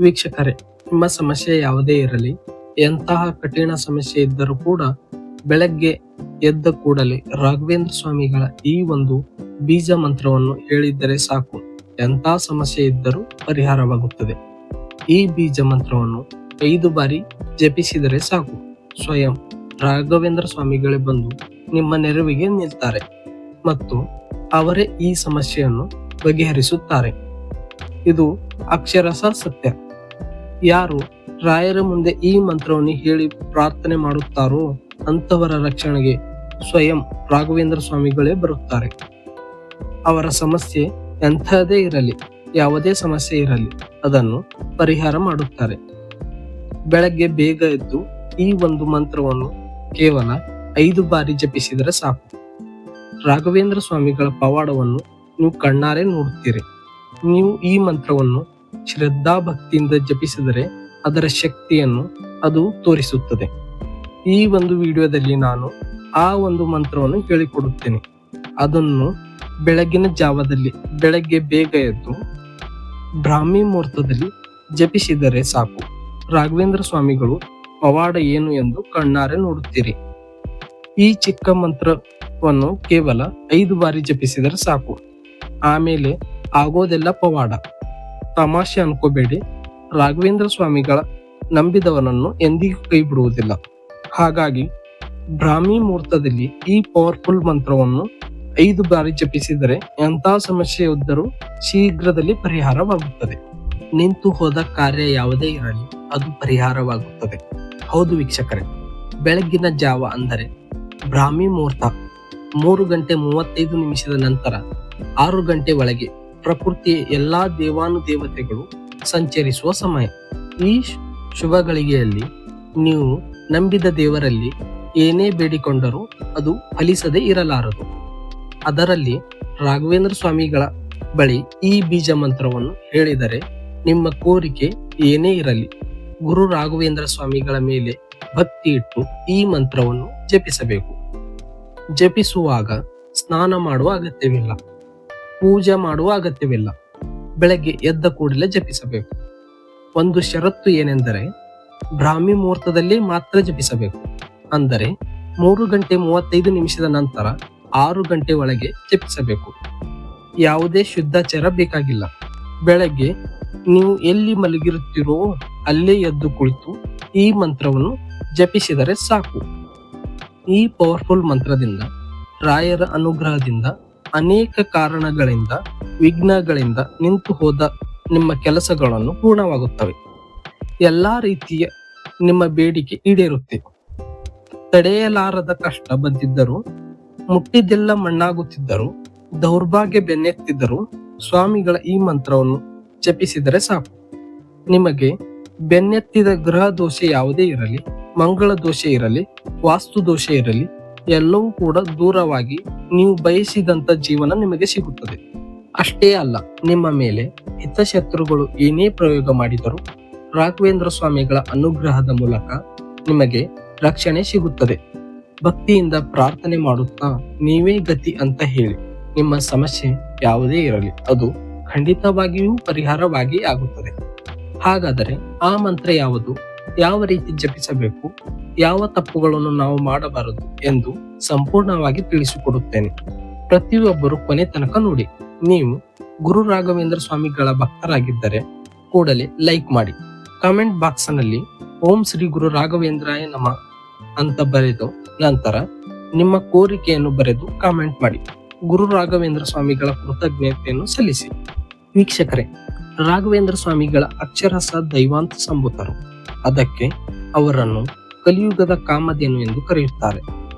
ವೀಕ್ಷಕರೇ, ನಿಮ್ಮ ಸಮಸ್ಯೆ ಯಾವುದೇ ಇರಲಿ, ಎಂತಹ ಕಠಿಣ ಸಮಸ್ಯೆ ಇದ್ದರೂ ಕೂಡ ಬೆಳಗ್ಗೆ ಎದ್ದ ಕೂಡಲೇ ರಾಘವೇಂದ್ರ ಸ್ವಾಮಿಗಳ ಈ ಒಂದು ಬೀಜ ಮಂತ್ರವನ್ನು ಹೇಳಿದ್ದರೆ ಸಾಕು, ಎಂಥ ಸಮಸ್ಯೆ ಇದ್ದರೂ ಪರಿಹಾರವಾಗುತ್ತದೆ. ಈ ಬೀಜ ಮಂತ್ರವನ್ನು 5 ಬಾರಿ ಜಪಿಸಿದರೆ ಸಾಕು, ಸ್ವಯಂ ರಾಘವೇಂದ್ರ ಸ್ವಾಮಿಗಳೇ ಬಂದು ನಿಮ್ಮ ನೆರವಿಗೆ ನಿಲ್ತಾರೆ ಮತ್ತು ಅವರೇ ಈ ಸಮಸ್ಯೆಯನ್ನು ಬಗೆಹರಿಸುತ್ತಾರೆ. ಇದು ಅಕ್ಷರಶಃ ಸತ್ಯ. ಯಾರು ರಾಯರ ಮುಂದೆ ಈ ಮಂತ್ರವನ್ನು ಹೇಳಿ ಪ್ರಾರ್ಥನೆ ಮಾಡುತ್ತಾರೋ ಅಂತವರ ರಕ್ಷಣೆಗೆ ಸ್ವಯಂ ರಾಘವೇಂದ್ರ ಸ್ವಾಮಿಗಳೇ ಬರುತ್ತಾರೆ. ಅವರ ಸಮಸ್ಯೆ ಎಂಥದೇ ಇರಲಿ, ಯಾವುದೇ ಸಮಸ್ಯೆ ಇರಲಿ, ಅದನ್ನು ಪರಿಹಾರ ಮಾಡುತ್ತಾರೆ. ಬೆಳಗ್ಗೆ ಬೇಗ ಎದ್ದು ಈ ಒಂದು ಮಂತ್ರವನ್ನು ಕೇವಲ 5 ಬಾರಿ ಜಪಿಸಿದರೆ ಸಾಕು. ರಾಘವೇಂದ್ರ ಸ್ವಾಮಿಗಳ ಪವಾಡವನ್ನು ನೀವು ಕಣ್ಣಾರೆ ನೋಡುತ್ತೀರಿ. ನೀವು ಈ ಮಂತ್ರವನ್ನು ಶ್ರದ್ಧಾ ಭಕ್ತಿಯಿಂದ ಜಪಿಸಿದರೆ ಅದರ ಶಕ್ತಿಯನ್ನು ಅದು ತೋರಿಸುತ್ತದೆ. ಈ ಒಂದು ವಿಡಿಯೋದಲ್ಲಿ ನಾನು ಆ ಒಂದು ಮಂತ್ರವನ್ನು ಹೇಳಿಕೊಡುತ್ತೇನೆ. ಅದನ್ನು ಬೆಳಗಿನ ಜಾವದಲ್ಲಿ ಬೆಳಗ್ಗೆ ಬೇಗ ಎದ್ದು ಬ್ರಾಹ್ಮಿ ಮುಹೂರ್ತದಲ್ಲಿ ಜಪಿಸಿದರೆ ಸಾಕು. ರಾಘವೇಂದ್ರ ಸ್ವಾಮಿಗಳು ಪವಾಡ ಏನು ಎಂದು ಕಣ್ಣಾರೆ ನೋಡುತ್ತೀರಿ. ಈ ಚಿಕ್ಕ ಮಂತ್ರವನ್ನು ಕೇವಲ 5 ಬಾರಿ ಜಪಿಸಿದರೆ ಸಾಕು. ಆಮೇಲೆ ಆಗೋದೆಲ್ಲ ಪವಾಡ. ತಮಾಷೆ ಅನ್ಕೋಬೇಡಿ, ರಾಘವೇಂದ್ರ ಸ್ವಾಮಿಗಳ ನಂಬಿದವನನ್ನು ಎಂದಿಗೂ ಕೈ ಬಿಡುವುದಿಲ್ಲ. ಹಾಗಾಗಿ ಬ್ರಾಹ್ಮಿ ಮುಹೂರ್ತದಲ್ಲಿ ಈ ಪವರ್ಫುಲ್ ಮಂತ್ರವನ್ನು 5 ಬಾರಿ ಜಪಿಸಿದರೆ ಎಂಥ ಸಮಸ್ಯೆ ಇದ್ದರೂ ಶೀಘ್ರದಲ್ಲಿ ಪರಿಹಾರವಾಗುತ್ತದೆ. ನಿಂತು ಹೋದ ಕಾರ್ಯ ಯಾವುದೇ ಇರಲಿ, ಅದು ಪರಿಹಾರವಾಗುತ್ತದೆ. ಹೌದು ವೀಕ್ಷಕರೇ, ಬೆಳಗ್ಗಿನ ಜಾವ ಅಂದರೆ ಬ್ರಾಹ್ಮಿ ಮುಹೂರ್ತ 3 ಗಂಟೆ 35 ನಿಮಿಷದ ನಂತರ 6 ಗಂಟೆ ಒಳಗೆ ಪ್ರಕೃತಿಯ ಎಲ್ಲಾ ದೇವಾನುದೇವತೆಗಳು ಸಂಚರಿಸುವ ಸಮಯ. ಈ ಶುಭ ಗಳಿಗೆಯಲ್ಲಿ ನೀವು ನಂಬಿದ ದೇವರಲ್ಲಿ ಏನೇ ಬೇಡಿಕೊಂಡರೂ ಅದು ಫಲಿಸದೇ ಇರಲಾರದು. ಅದರಲ್ಲಿ ರಾಘವೇಂದ್ರ ಸ್ವಾಮಿಗಳ ಬಳಿ ಈ ಬೀಜ ಮಂತ್ರವನ್ನು ಹೇಳಿದರೆ ನಿಮ್ಮ ಕೋರಿಕೆ ಏನೇ ಇರಲಿ, ಗುರು ರಾಘವೇಂದ್ರ ಸ್ವಾಮಿಗಳ ಮೇಲೆ ಭಕ್ತಿ ಇಟ್ಟು ಈ ಮಂತ್ರವನ್ನು ಜಪಿಸಬೇಕು. ಜಪಿಸುವಾಗ ಸ್ನಾನ ಮಾಡುವ ಅಗತ್ಯವಿಲ್ಲ, ಪೂಜೆ ಮಾಡುವ ಅಗತ್ಯವಿಲ್ಲ. ಬೆಳಗ್ಗೆ ಎದ್ದ ಕೂಡಲೇ ಜಪಿಸಬೇಕು. ಒಂದು ಷರತ್ತು ಏನೆಂದರೆ ಬ್ರಾಹ್ಮಿ ಮುಹೂರ್ತದಲ್ಲಿ ಮಾತ್ರ ಜಪಿಸಬೇಕು. ಅಂದರೆ 3 ಗಂಟೆ 35 ನಿಮಿಷದ ನಂತರ 6 ಗಂಟೆ ಒಳಗೆ ಜಪಿಸಬೇಕು. ಯಾವುದೇ ಶುದ್ಧಾಚಾರ ಬೇಕಾಗಿಲ್ಲ. ಬೆಳಗ್ಗೆ ನೀವು ಎಲ್ಲಿ ಮಲಗಿರುತ್ತೀರೋ ಅಲ್ಲೇ ಎದ್ದು ಕುಳಿತು ಈ ಮಂತ್ರವನ್ನು ಜಪಿಸಿದರೆ ಸಾಕು. ಈ ಪವರ್ಫುಲ್ ಮಂತ್ರದಿಂದ ರಾಯರ ಅನುಗ್ರಹದಿಂದ ಅನೇಕ ಕಾರಣಗಳಿಂದ ವಿಘ್ನಗಳಿಂದ ನಿಂತು ಹೋದ ನಿಮ್ಮ ಕೆಲಸಗಳನ್ನು ಪೂರ್ಣವಾಗುತ್ತವೆ. ಎಲ್ಲಾ ರೀತಿಯ ನಿಮ್ಮ ಬೇಡಿಕೆ ಈಡೇರುತ್ತೆ. ತಡೆಯಲಾರದ ಕಷ್ಟ ಬಂದಿದ್ದರೂ, ಮುಟ್ಟಿದ್ದೆಲ್ಲ ಮಣ್ಣಾಗುತ್ತಿದ್ದರೂ, ದೌರ್ಭಾಗ್ಯ ಬೆನ್ನೆತ್ತಿದ್ದರೂ ಸ್ವಾಮಿಗಳ ಈ ಮಂತ್ರವನ್ನು ಜಪಿಸಿದರೆ ಸಾಕು. ನಿಮಗೆ ಬೆನ್ನೆತ್ತಿದ ಗ್ರಹ ದೋಷ ಯಾವುದೇ ಇರಲಿ, ಮಂಗಳ ದೋಷ ಇರಲಿ, ವಾಸ್ತು ದೋಷ ಇರಲಿ, ಎಲ್ಲವೂ ಕೂಡ ದೂರವಾಗಿ ನೀವು ಬಯಸಿದಂತ ಜೀವನ ನಿಮಗೆ ಸಿಗುತ್ತದೆ. ಅಷ್ಟೇ ಅಲ್ಲ, ನಿಮ್ಮ ಮೇಲೆ ಹಿತಶತ್ರುಗಳು ಏನೇ ಪ್ರಯೋಗ ಮಾಡಿದರೂ ರಾಘವೇಂದ್ರ ಸ್ವಾಮಿಗಳ ಅನುಗ್ರಹದ ಮೂಲಕ ನಿಮಗೆ ರಕ್ಷಣೆ ಸಿಗುತ್ತದೆ. ಭಕ್ತಿಯಿಂದ ಪ್ರಾರ್ಥನೆ ಮಾಡುತ್ತಾ ನೀವೇ ಗತಿ ಅಂತ ಹೇಳಿ ನಿಮ್ಮ ಸಮಸ್ಯೆ ಯಾವುದೇ ಇರಲಿ, ಅದು ಖಂಡಿತವಾಗಿಯೂ ಪರಿಹಾರವಾಗಿ ಆಗುತ್ತದೆ. ಹಾಗಾದರೆ ಆ ಮಂತ್ರ ಯಾವುದು, ಯಾವ ರೀತಿ ಜಪಿಸಬೇಕು, ಯಾವ ತಪ್ಪುಗಳನ್ನು ನಾವು ಮಾಡಬಾರದು ಎಂದು ಸಂಪೂರ್ಣವಾಗಿ ತಿಳಿಸಿಕೊಡುತ್ತೇನೆ. ಪ್ರತಿಯೊಬ್ಬರು ಕೊನೆ ತನಕ ನೋಡಿ. ನೀವು ಗುರು ರಾಘವೇಂದ್ರ ಸ್ವಾಮಿಗಳ ಭಕ್ತರಾಗಿದ್ದರೆ ಕೂಡಲೇ ಲೈಕ್ ಮಾಡಿ. ಕಾಮೆಂಟ್ ಬಾಕ್ಸ್ ನಲ್ಲಿ ಓಂ ಶ್ರೀ ಗುರು ರಾಘವೇಂದ್ರಾಯ ನಮಃ ಅಂತ ಬರೆದು ನಂತರ ನಿಮ್ಮ ಕೋರಿಕೆಯನ್ನು ಬರೆದು ಕಾಮೆಂಟ್ ಮಾಡಿ. ಗುರು ರಾಘವೇಂದ್ರ ಸ್ವಾಮಿಗಳ ಕೃತಜ್ಞತೆಯನ್ನು ಸಲ್ಲಿಸಿ. ವೀಕ್ಷಕರೇ, ರಾಘವೇಂದ್ರ ಸ್ವಾಮಿಗಳ ಅಕ್ಷರಶಃ ದೈವಾಂತ ಸಂಭೂತರು. ಅದಕ್ಕೆ ಅವರನ್ನು ಕಲಿಯುಗದ ಕಾಮಧೇನು ಎಂದು ಕರೆಯುತ್ತಾರೆ.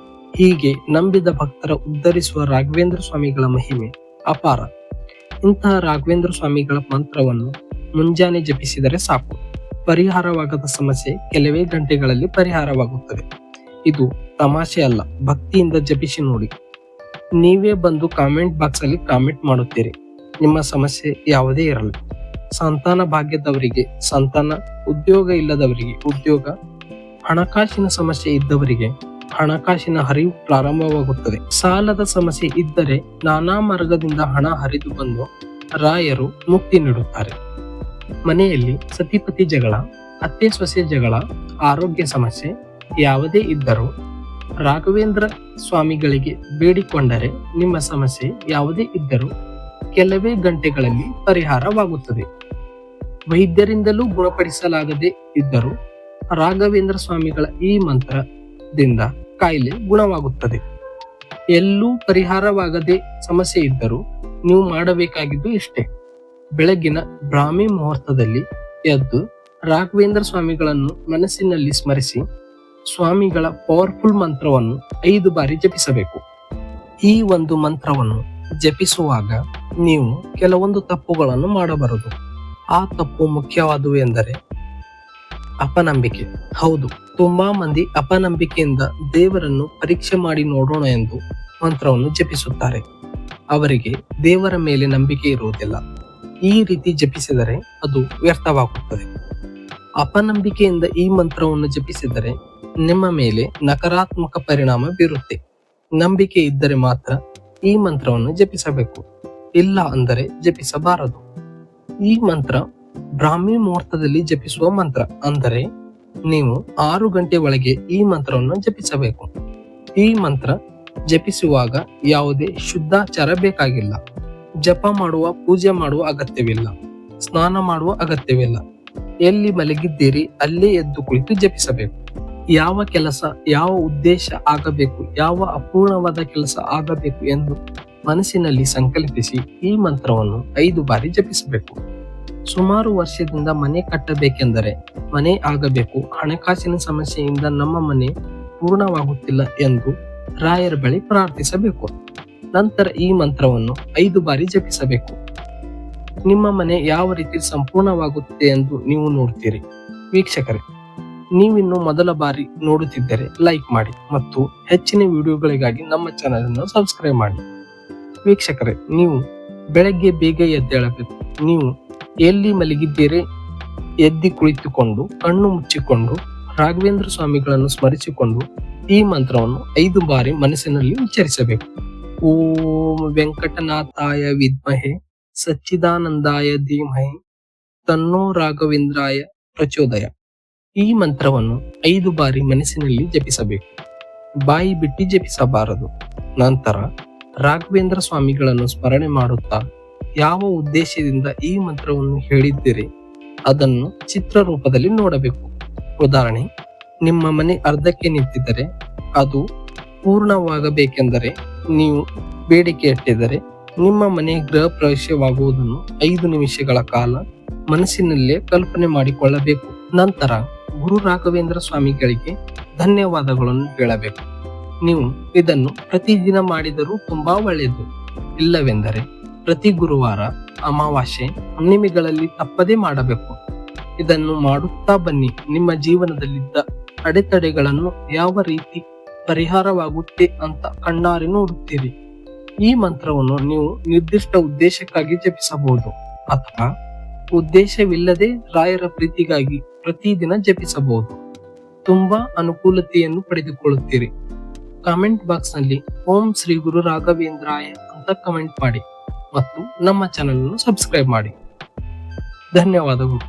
ಹೀಗೆ ನಂಬಿದ ಭಕ್ತರ ಉದ್ಧರಿಸುವ ರಾಘವೇಂದ್ರ ಸ್ವಾಮಿಗಳ ಮಹಿಮೆ ಅಪಾರ. ಇಂತಹ ರಾಘವೇಂದ್ರ ಸ್ವಾಮಿಗಳ ಮಂತ್ರವನ್ನು ಮುಂಜಾನೆ ಜಪಿಸಿದರೆ ಸಾಕು. ಪರಿಹಾರವಾಗದ ಸಮಸ್ಯೆ ಕೆಲವೇ ಗಂಟೆಗಳಲ್ಲಿ ಪರಿಹಾರವಾಗುತ್ತದೆ. ಇದು ತಮಾಷೆ ಅಲ್ಲ, ಭಕ್ತಿಯಿಂದ ಜಪಿಸಿ ನೋಡಿ. ನೀವೇ ಬಂದು ಕಾಮೆಂಟ್ ಬಾಕ್ಸ್ ಅಲ್ಲಿ ಕಾಮೆಂಟ್ ಮಾಡುತ್ತೀರಿ. ನಿಮ್ಮ ಸಮಸ್ಯೆ ಯಾವುದೇ ಇರಲಿ, ಸಂತಾನ ಭಾಗ್ಯದವರಿಗೆ ಸಂತಾನ, ಉದ್ಯೋಗ ಇಲ್ಲದವರಿಗೆ ಉದ್ಯೋಗ, ಹಣಕಾಸಿನ ಸಮಸ್ಯೆ ಇದ್ದವರಿಗೆ ಹಣಕಾಸಿನ ಹರಿವು ಪ್ರಾರಂಭವಾಗುತ್ತದೆ. ಸಾಲದ ಸಮಸ್ಯೆ ಇದ್ದರೆ ನಾನಾ ಮಾರ್ಗದಿಂದ ಹಣ ಹರಿದು ಬಂದು ರಾಯರು ಮುಕ್ತಿ ನೀಡುತ್ತಾರೆ. ಮನೆಯಲ್ಲಿ ಸತಿಪತಿ ಜಗಳ, ಅತ್ತೆ ಸೊಸೆ ಜಗಳ, ಆರೋಗ್ಯ ಸಮಸ್ಯೆ ಯಾವುದೇ ಇದ್ದರೂ ರಾಘವೇಂದ್ರ ಸ್ವಾಮಿಗಳಿಗೆ ಬೇಡಿಕೊಂಡರೆ ನಿಮ್ಮ ಸಮಸ್ಯೆ ಯಾವುದೇ ಇದ್ದರೂ ಕೆಲವೇ ಗಂಟೆಗಳಲ್ಲಿ ಪರಿಹಾರವಾಗುತ್ತದೆ. ವೈದ್ಯರಿಂದಲೂ ಗುಣಪಡಿಸಲಾಗದೇ ಇದ್ದರೂ ರಾಘವೇಂದ್ರ ಸ್ವಾಮಿಗಳ ಈ ಮಂತ್ರದಿಂದ ಕಾಯಿಲೆ ಗುಣವಾಗುತ್ತದೆ. ಎಲ್ಲೂ ಪರಿಹಾರವಾಗದೆ ಸಮಸ್ಯೆ ಇದ್ದರೂ ನೀವು ಮಾಡಬೇಕಾಗಿದ್ದು ಇಷ್ಟೇ: ಬೆಳಗಿನ ಬ್ರಾಹ್ಮಿ ಮುಹೂರ್ತದಲ್ಲಿ ಎದ್ದು ರಾಘವೇಂದ್ರ ಸ್ವಾಮಿಗಳನ್ನು ಮನಸ್ಸಿನಲ್ಲಿ ಸ್ಮರಿಸಿ ಸ್ವಾಮಿಗಳ ಪವರ್ಫುಲ್ ಮಂತ್ರವನ್ನು 5 ಬಾರಿ ಜಪಿಸಬೇಕು. ಈ ಒಂದು ಮಂತ್ರವನ್ನು ಜಪಿಸುವಾಗ ನೀವು ಕೆಲವೊಂದು ತಪ್ಪುಗಳನ್ನು ಮಾಡಬಾರದು. ಆ ತಪ್ಪು ಮುಖ್ಯವಾದುವು ಎಂದರೆ ಅಪನಂಬಿಕೆ. ಹೌದು, ತುಂಬಾ ಮಂದಿ ಅಪನಂಬಿಕೆಯಿಂದ ದೇವರನ್ನು ಪರೀಕ್ಷೆ ಮಾಡಿ ನೋಡೋಣ ಎಂದು ಮಂತ್ರವನ್ನು ಜಪಿಸುತ್ತಾರೆ. ಅವರಿಗೆ ದೇವರ ಮೇಲೆ ನಂಬಿಕೆ ಇರುವುದಿಲ್ಲ. ಈ ರೀತಿ ಜಪಿಸಿದರೆ ಅದು ವ್ಯರ್ಥವಾಗುತ್ತದೆ. ಅಪನಂಬಿಕೆಯಿಂದ ಈ ಮಂತ್ರವನ್ನು ಜಪಿಸಿದರೆ ನಿಮ್ಮ ಮೇಲೆ ನಕಾರಾತ್ಮಕ ಪರಿಣಾಮ ಬೀರುತ್ತೆ. ನಂಬಿಕೆ ಇದ್ದರೆ ಮಾತ್ರ ಈ ಮಂತ್ರವನ್ನು ಜಪಿಸಬೇಕು, ಇಲ್ಲ ಅಂದರೆ ಜಪಿಸಬಾರದು. ಈ ಮಂತ್ರ ಬ್ರಾಹ್ಮಿ ಮುಹೂರ್ತದಲ್ಲಿ ಜಪಿಸುವ ಮಂತ್ರ, ಅಂದರೆ ನೀವು 6 ಗಂಟೆ ಒಳಗೆ ಈ ಮಂತ್ರವನ್ನು ಜಪಿಸಬೇಕು. ಈ ಮಂತ್ರ ಜಪಿಸುವಾಗ ಯಾವುದೇ ಶುದ್ಧಾಚಾರ ಬೇಕಾಗಿಲ್ಲ. ಜಪ ಮಾಡುವ, ಪೂಜೆ ಮಾಡುವ ಅಗತ್ಯವಿಲ್ಲ. ಸ್ನಾನ ಮಾಡುವ ಅಗತ್ಯವಿಲ್ಲ. ಎಲ್ಲಿ ಮಲಗಿದ್ದೀರಿ ಅಲ್ಲೇ ಎದ್ದು ಕುಳಿತು ಜಪಿಸಬೇಕು. ಯಾವ ಕೆಲಸ, ಯಾವ ಉದ್ದೇಶ ಆಗಬೇಕು, ಯಾವ ಅಪೂರ್ಣವಾದ ಕೆಲಸ ಆಗಬೇಕು ಎಂದು ಮನಸ್ಸಿನಲ್ಲಿ ಸಂಕಲ್ಪಿಸಿ ಈ ಮಂತ್ರವನ್ನು 5 ಬಾರಿ ಜಪಿಸಬೇಕು. ಸುಮಾರು ವರ್ಷದಿಂದ ಮನೆ ಕಟ್ಟಬೇಕೆಂದರೆ ಮನೆ ಆಗಬೇಕು, ಹಣಕಾಸಿನ ಸಮಸ್ಯೆಯಿಂದ ನಮ್ಮ ಮನೆ ಪೂರ್ಣವಾಗುತ್ತಿಲ್ಲ ಎಂದು ರಾಯರ ಬಳಿ ಪ್ರಾರ್ಥಿಸಬೇಕು. ನಂತರ ಈ ಮಂತ್ರವನ್ನು 5 ಬಾರಿ ಜಪಿಸಬೇಕು. ನಿಮ್ಮ ಮನೆ ಯಾವ ರೀತಿ ಸಂಪೂರ್ಣವಾಗುತ್ತೆ ಎಂದು ನೀವು ನೋಡ್ತೀರಿ. ವೀಕ್ಷಕರೇ, ನೀವಿನ್ನು ಮೊದಲ ಬಾರಿ ನೋಡುತ್ತಿದ್ದರೆ ಲೈಕ್ ಮಾಡಿ ಮತ್ತು ಹೆಚ್ಚಿನ ವಿಡಿಯೋಗಳಿಗಾಗಿ ನಮ್ಮ ಚಾನೆಲ್ ಅನ್ನು ಸಬ್ಸ್ಕ್ರೈಬ್ ಮಾಡಿ. ವೀಕ್ಷಕರೇ, ನೀವು ಬೆಳಗ್ಗೆ ಬೇಗ ಎದ್ದೇಳಬೇಕು. ನೀವು ಎಲ್ಲಿ ಮಲಗಿದ್ದೀರಿ ಎದ್ದು ಕುಳಿತುಕೊಂಡು ಕಣ್ಣು ಮುಚ್ಚಿಕೊಂಡು ರಾಘವೇಂದ್ರ ಸ್ವಾಮಿಗಳನ್ನು ಸ್ಮರಿಸಿಕೊಂಡು ಈ ಮಂತ್ರವನ್ನು 5 ಬಾರಿ ಮನಸ್ಸಿನಲ್ಲಿ ಉಚ್ಚರಿಸಬೇಕು. ಓಂ ವೆಂಕಟನಾಥಾಯ ವಿದ್ಮಹೆ ಸಚ್ಚಿದಾನಂದಾಯ ಧೀಮಹಿ ತನ್ನೋ ರಾಘವೇಂದ್ರಾಯ ಪ್ರಚೋದಯ. ಈ ಮಂತ್ರವನ್ನು 5 ಬಾರಿ ಮನಸ್ಸಿನಲ್ಲಿ ಜಪಿಸಬೇಕು, ಬಾಯಿ ಬಿಟ್ಟು ಜಪಿಸಬಾರದು. ನಂತರ ರಾಘವೇಂದ್ರ ಸ್ವಾಮಿಗಳನ್ನು ಸ್ಮರಣೆ ಮಾಡುತ್ತಾ ಯಾವ ಉದ್ದೇಶದಿಂದ ಈ ಮಂತ್ರವನ್ನು ಹೇಳಿದ್ದೀರಿ ಅದನ್ನು ಚಿತ್ರ ರೂಪದಲ್ಲಿ ನೋಡಬೇಕು. ಉದಾಹರಣೆ, ನಿಮ್ಮ ಮನೆ ಅರ್ಧಕ್ಕೆ ನಿಂತಿದ್ದರೆ ಅದು ಪೂರ್ಣವಾಗಬೇಕೆಂದರೆ ನೀವು ಬೇಡಿಕೆ ಇಟ್ಟಿದ್ದರೆ ನಿಮ್ಮ ಮನೆ ಗೃಹ ಪ್ರವೇಶವಾಗುವುದನ್ನು 5 ನಿಮಿಷಗಳ ಕಾಲ ಮನಸ್ಸಿನಲ್ಲೇ ಕಲ್ಪನೆ ಮಾಡಿಕೊಳ್ಳಬೇಕು. ನಂತರ ಗುರು ರಾಘವೇಂದ್ರ ಸ್ವಾಮಿಗಳಿಗೆ ಧನ್ಯವಾದಗಳನ್ನು ಹೇಳಬೇಕು. ನೀವು ಇದನ್ನು ಪ್ರತಿದಿನ ಮಾಡಿದರೂ ತುಂಬಾ ಒಳ್ಳೆಯದು. ಇಲ್ಲವೆಂದರೆ ಪ್ರತಿ ಗುರುವಾರ, ಅಮಾವಾಸ್ಯೆ, ಹುಣ್ಣಿಮೆಗಳಲ್ಲಿ ತಪ್ಪದೇ ಮಾಡಬೇಕು. ಇದನ್ನು ಮಾಡುತ್ತಾ ಬನ್ನಿ. ನಿಮ್ಮ ಜೀವನದಲ್ಲಿದ್ದ ಅಡೆತಡೆಗಳನ್ನು ಯಾವ ರೀತಿ ಪರಿಹಾರವಾಗುತ್ತೆ ಅಂತ ಕಣ್ಣಾರೆ ನೋಡುತ್ತೀರಿ. ಈ ಮಂತ್ರವನ್ನು ನೀವು ನಿರ್ದಿಷ್ಟ ಉದ್ದೇಶಕ್ಕಾಗಿ ಜಪಿಸಬಹುದು ಅಥವಾ ಉದ್ದೇಶವಿಲ್ಲದೆ ರಾಯರ ಪ್ರೀತಿಗಾಗಿ ಪ್ರತಿದಿನ ಜಪಿಸಬಹುದು. ತುಂಬಾ ಅನುಕೂಲತೆಯನ್ನು ಪಡೆದುಕೊಳ್ಳುತ್ತೀರಿ. ಕಾಮೆಂಟ್ ಬಾಕ್ಸ್ ನಲ್ಲಿ ಓಂ ಶ್ರೀ ಗುರು ರಾಘವೇಂದ್ರಾಯ ಅಂತ ಕಮೆಂಟ್ ಮಾಡಿ ಮತ್ತು ನಮ್ಮ ಚಾನೆಲ್ ಅನ್ನು ಸಬ್ಸ್ಕ್ರೈಬ್ ಮಾಡಿ. ಧನ್ಯವಾದಗಳು.